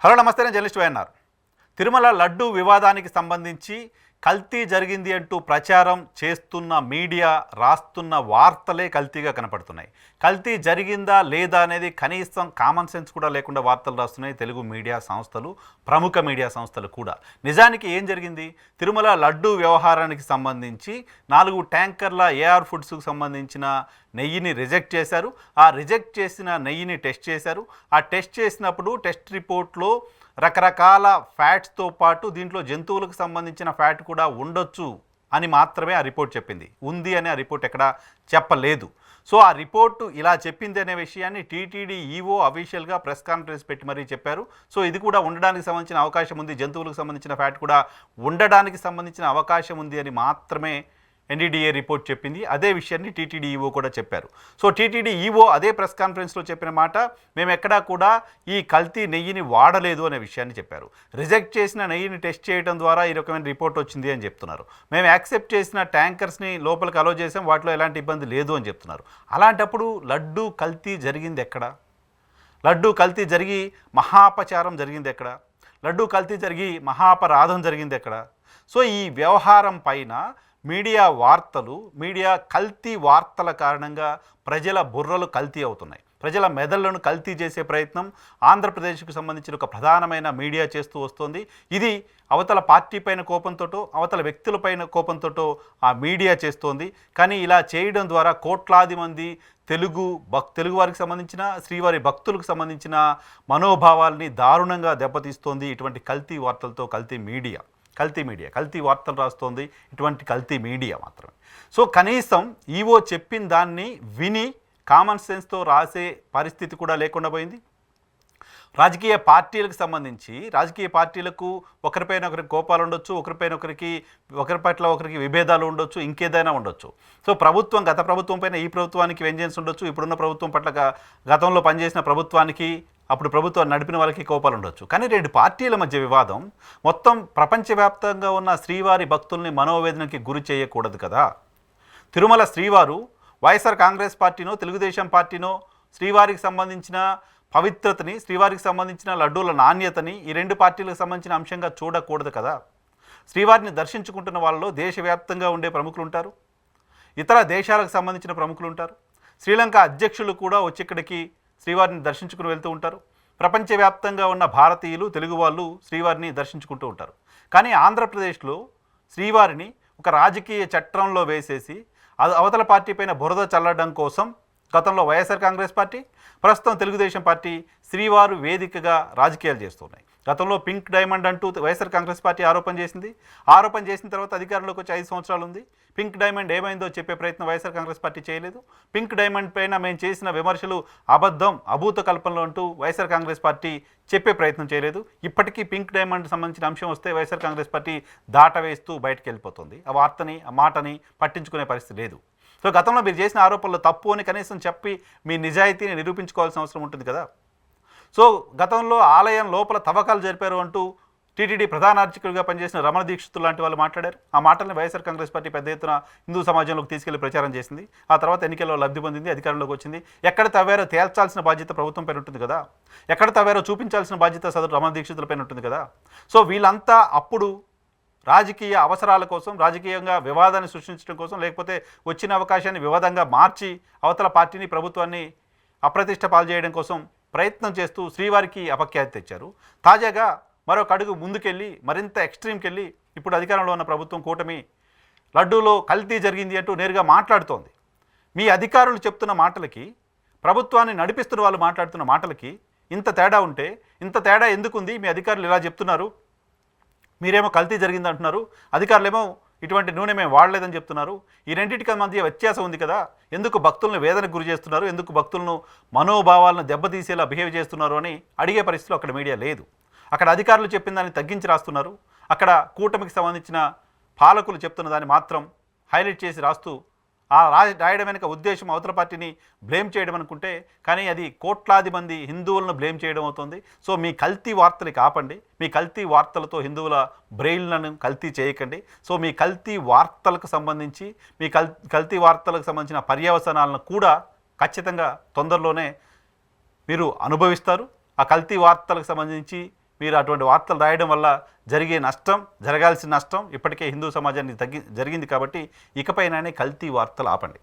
Hello నమస్తే, నేను journalist YNR. Tirumala laddu వివాదానికి సంబంధించి కల్తీ జరిగింది అంటూ ప్రచారం చేస్తున్న మీడియా రాస్తున్న వార్తలే కల్తీగా కనపడుతున్నాయి. కల్తీ జరిగిందా లేదా అనేది కనీసం కామన్ సెన్స్ కూడా లేకుండా వార్తలు రాస్తున్నాయి తెలుగు మీడియా సంస్థలు, ప్రముఖ మీడియా సంస్థలు కూడా. నిజానికి ఏం జరిగింది? తిరుమల లడ్డు వ్యవహారానికి సంబంధించి 4 ట్యాంకర్ల ఏఆర్ ఫుడ్స్కు సంబంధించిన నెయ్యిని రిజెక్ట్ చేశారు. ఆ రిజెక్ట్ చేసిన నెయ్యిని టెస్ట్ చేశారు. ఆ టెస్ట్ చేసినప్పుడు టెస్ట్ రిపోర్ట్లో రకరకాల ఫ్యాట్స్తో పాటు దీంట్లో జంతువులకు సంబంధించిన ఫ్యాట్ కూడా ఉండొచ్చు అని మాత్రమే ఆ రిపోర్ట్ చెప్పింది. ఉంది అని ఆ రిపోర్ట్ ఎక్కడా చెప్పలేదు. సో ఆ రిపోర్టు ఇలా చెప్పింది అనే విషయాన్ని టీటీడీ ఈవో అఫీషియల్గా ప్రెస్ కాన్ఫరెన్స్ పెట్టి మరీ చెప్పారు. సో ఇది కూడా ఉండడానికి సంబంధించిన అవకాశం ఉంది, జంతువులకు సంబంధించిన ఫ్యాట్ కూడా ఉండడానికి సంబంధించిన అవకాశం ఉంది అని మాత్రమే ఎన్డీడీఏ రిపోర్ట్ చెప్పింది. అదే విషయాన్ని టీటీడీ ఈవో కూడా చెప్పారు. సో టీటీడీ ఈవో అదే ప్రెస్ కాన్ఫరెన్స్లో చెప్పిన మాట, మేము ఎక్కడా కూడా ఈ కల్తీ నెయ్యిని వాడలేదు అనే విషయాన్ని చెప్పారు. రిజెక్ట్ చేసిన నెయ్యిని టెస్ట్ చేయడం ద్వారా ఈ రకమైన రిపోర్ట్ వచ్చింది అని చెప్తున్నారు. మేము యాక్సెప్ట్ చేసిన ట్యాంకర్స్ని లోపలికి అలో చేసాం, వాటిలో ఎలాంటి ఇబ్బంది లేదు అని చెప్తున్నారు. అలాంటప్పుడు లడ్డు కల్తీ జరిగింది ఎక్కడ? లడ్డు కల్తీ జరిగి మహాపచారం జరిగింది ఎక్కడ? లడ్డు కల్తీ జరిగి మహాపరాధం జరిగింది ఎక్కడ? సో ఈ వ్యవహారం పైన మీడియా వార్తలు, మీడియా కల్తీ వార్తల కారణంగా ప్రజల బుర్రలు కల్తీ అవుతున్నాయి. ప్రజల మెదళ్లను కల్తీ చేసే ప్రయత్నం ఆంధ్రప్రదేశ్కు సంబంధించిన ఒక ప్రధానమైన మీడియా చేస్తూ వస్తుంది. ఇది అవతల పార్టీ పైన కోపంతోటో, అవతల వ్యక్తులపైన కోపంతోటో ఆ మీడియా చేస్తోంది. కానీ ఇలా చేయడం ద్వారా కోట్లాది మంది తెలుగు వారికి సంబంధించిన, శ్రీవారి భక్తులకు సంబంధించిన మనోభావాల్ని దారుణంగా దెబ్బతీస్తోంది ఇటువంటి కల్తీ వార్తలతో. కల్తీ వార్తలు రాస్తోంది ఇటువంటి కల్తీ మీడియా మాత్రమే. సో కనీసం ఈవో చెప్పిన దాన్ని విని కామన్ సెన్స్తో రాసే పరిస్థితి కూడా లేకుండా పోయింది. రాజకీయ పార్టీలకు సంబంధించి, రాజకీయ పార్టీలకు ఒకరిపైన ఒకరికి కోపాలు ఉండొచ్చు, ఒకరి పట్ల ఒకరికి విభేదాలు ఉండొచ్చు, ఇంకేదైనా ఉండొచ్చు. సో గత ప్రభుత్వం పైన ఈ ప్రభుత్వానికి వెంజెన్స్ ఉండొచ్చు, ఇప్పుడున్న ప్రభుత్వం పట్ల గతంలో పనిచేసిన ప్రభుత్వానికి, అప్పుడు ప్రభుత్వాన్ని నడిపిన వాళ్ళకి కోపాలు ఉండొచ్చు. కానీ 2 పార్టీల మధ్య వివాదం మొత్తం ప్రపంచవ్యాప్తంగా ఉన్న శ్రీవారి భక్తుల్ని మనోవేదనకి గురి చేయకూడదు కదా. తిరుమల శ్రీవారు వైఎస్ఆర్ కాంగ్రెస్ పార్టీనో, తెలుగుదేశం పార్టీనో శ్రీవారికి సంబంధించిన పవిత్రతని, శ్రీవారికి సంబంధించిన లడ్డూల నాణ్యతని ఈ 2 పార్టీలకు సంబంధించిన అంశంగా చూడకూడదు కదా. శ్రీవారిని దర్శించుకుంటున్న వాళ్ళలో దేశవ్యాప్తంగా ఉండే ప్రముఖులు ఉంటారు, ఇతర దేశాలకు సంబంధించిన ప్రముఖులు ఉంటారు. శ్రీలంక అధ్యక్షులు కూడా వచ్చి ఇక్కడికి శ్రీవారిని దర్శించుకుని వెళ్తూ ఉంటారు. ప్రపంచవ్యాప్తంగా ఉన్న భారతీయులు, తెలుగు వాళ్ళు శ్రీవారిని దర్శించుకుంటూ ఉంటారు. కానీ ఆంధ్రప్రదేశ్లో శ్రీవారిని ఒక రాజకీయ చట్రంలో వేసేసి అవతల పార్టీ పైన బురద చల్లడం కోసం గతంలో వైఎస్ఆర్ కాంగ్రెస్ పార్టీ, ప్రస్తుతం తెలుగుదేశం పార్టీ శ్రీవారు వేదికగా రాజకీయాలు చేస్తున్నాయి. గతంలో పింక్ డైమండ్ అంటూ వైఎస్ఆర్ కాంగ్రెస్ పార్టీ ఆరోపణ చేసిన తర్వాత అధికారంలోకి వచ్చి 5 సంవత్సరాలు ఉంది. పింక్ డైమండ్ ఏమైందో చెప్పే ప్రయత్నం వైఎస్ఆర్ కాంగ్రెస్ పార్టీ చేయలేదు. పింక్ డైమండ్ పైన మేము చేసిన విమర్శలు అబద్ధం, అభూత కల్పనలు అంటూ వైఎస్ఆర్ కాంగ్రెస్ పార్టీ చెప్పే ప్రయత్నం చేయలేదు. ఇప్పటికీ పింక్ డైమండ్ సంబంధించిన అంశం వస్తే వైఎస్ఆర్ కాంగ్రెస్ పార్టీ దాటవేస్తూ బయటకు వెళ్ళిపోతుంది. ఆ మాటని పట్టించుకునే పరిస్థితి లేదు. సో గతంలో మీరు చేసిన ఆరోపణలు తప్పు అని కనీసం చెప్పి మీ నిజాయితీని నిరూపించుకోవాల్సిన అవసరం ఉంటుంది కదా. సో గతంలో ఆలయం లోపల తవ్వకాలు జరిపారు అంటూ టీటీడీ ప్రధాన అర్చకుడిగా పనిచేసిన రమణ దీక్షితులు లాంటి వాళ్ళు మాట్లాడారు. ఆ మాటల్ని వైఎస్ఆర్ కాంగ్రెస్ పార్టీ పెద్ద ఎత్తున హిందూ సమాజంలోకి తీసుకెళ్లి ప్రచారం చేసింది. ఆ తర్వాత ఎన్నికల్లో లబ్ధి పొందింది, అధికారంలోకి వచ్చింది. ఎక్కడ తవ్వారో తేల్చాల్సిన బాధ్యత ప్రభుత్వం పైన ఉంటుంది కదా. ఎక్కడ తవ్వారో చూపించాల్సిన బాధ్యత సదరు రమణ దీక్షితుల పైన ఉంటుంది కదా. సో వీళ్ళంతా అప్పుడు రాజకీయ అవసరాల కోసం, రాజకీయంగా వివాదాన్ని సృష్టించడం కోసం, లేకపోతే వచ్చిన అవకాశాన్ని వివాదంగా మార్చి అవతల పార్టీని, ప్రభుత్వాన్ని అప్రతిష్ట పాలు చేయడం కోసం ప్రయత్నం చేస్తూ శ్రీవారికి అపఖ్యాతి తెచ్చారు. తాజాగా మరొక అడుగు ముందుకెళ్ళి, మరింత ఎక్స్ట్రీమ్కి వెళ్ళి ఇప్పుడు అధికారంలో ఉన్న ప్రభుత్వం, కూటమి లడ్డూలో కల్తీ జరిగింది అంటూ నేరుగా మాట్లాడుతోంది. మీ అధికారులు చెప్తున్న మాటలకి, ప్రభుత్వాన్ని నడిపిస్తున్న వాళ్ళు మాట్లాడుతున్న మాటలకి ఇంత తేడా ఉంటే, ఇంత తేడా ఎందుకుంది? మీ అధికారులు ఇలా చెప్తున్నారు, మీరేమో కల్తీ జరిగింది అంటున్నారు, అధికారులేమో ఇటువంటి నూనె మేము వాడలేదని చెప్తున్నారు. ఈ రెండింటికి మధ్య వ్యత్యాసం ఉంది కదా. ఎందుకు భక్తులను వేదనకు గురి చేస్తున్నారు, ఎందుకు భక్తులను మనోభావాలను దెబ్బతీసేలా బిహేవ్ చేస్తున్నారు అని అడిగే పరిస్థితిలో అక్కడ మీడియా లేదు. అక్కడ అధికారులు చెప్పిన దాన్ని తగ్గించి రాస్తున్నారు. అక్కడ కూటమికి సంబంధించిన పాలకులు చెప్తున్న దాన్ని మాత్రం హైలైట్ చేసి రాస్తూ ఆ రాయడం వెనుక ఉద్దేశం అవతల పార్టీని బ్లేమ్ చేయడం అనుకుంటే, కానీ అది కోట్లాది మంది హిందువులను బ్లేమ్ చేయడం అవుతుంది. సో మీ కల్తీ వార్తలు కాపండి, మీ కల్తీ వార్తలతో హిందువుల బ్రెయిన్లను కల్తీ చేయకండి. సో మీ కల్తీ వార్తలకు సంబంధించి, మీ కల్తీ వార్తలకు సంబంధించిన పర్యవసానాలను కూడా ఖచ్చితంగా తొందరలోనే మీరు అనుభవిస్తారు. ఆ కల్తీ వార్తలకు సంబంధించి మీరు అటువంటి వార్తలు రాయడం వల్ల జరిగే నష్టం, జరగాల్సిన నష్టం ఇప్పటికే హిందూ సమాజానికి జరిగింది కాబట్టి ఇకపైననే కల్తీ వార్తలు ఆపండి.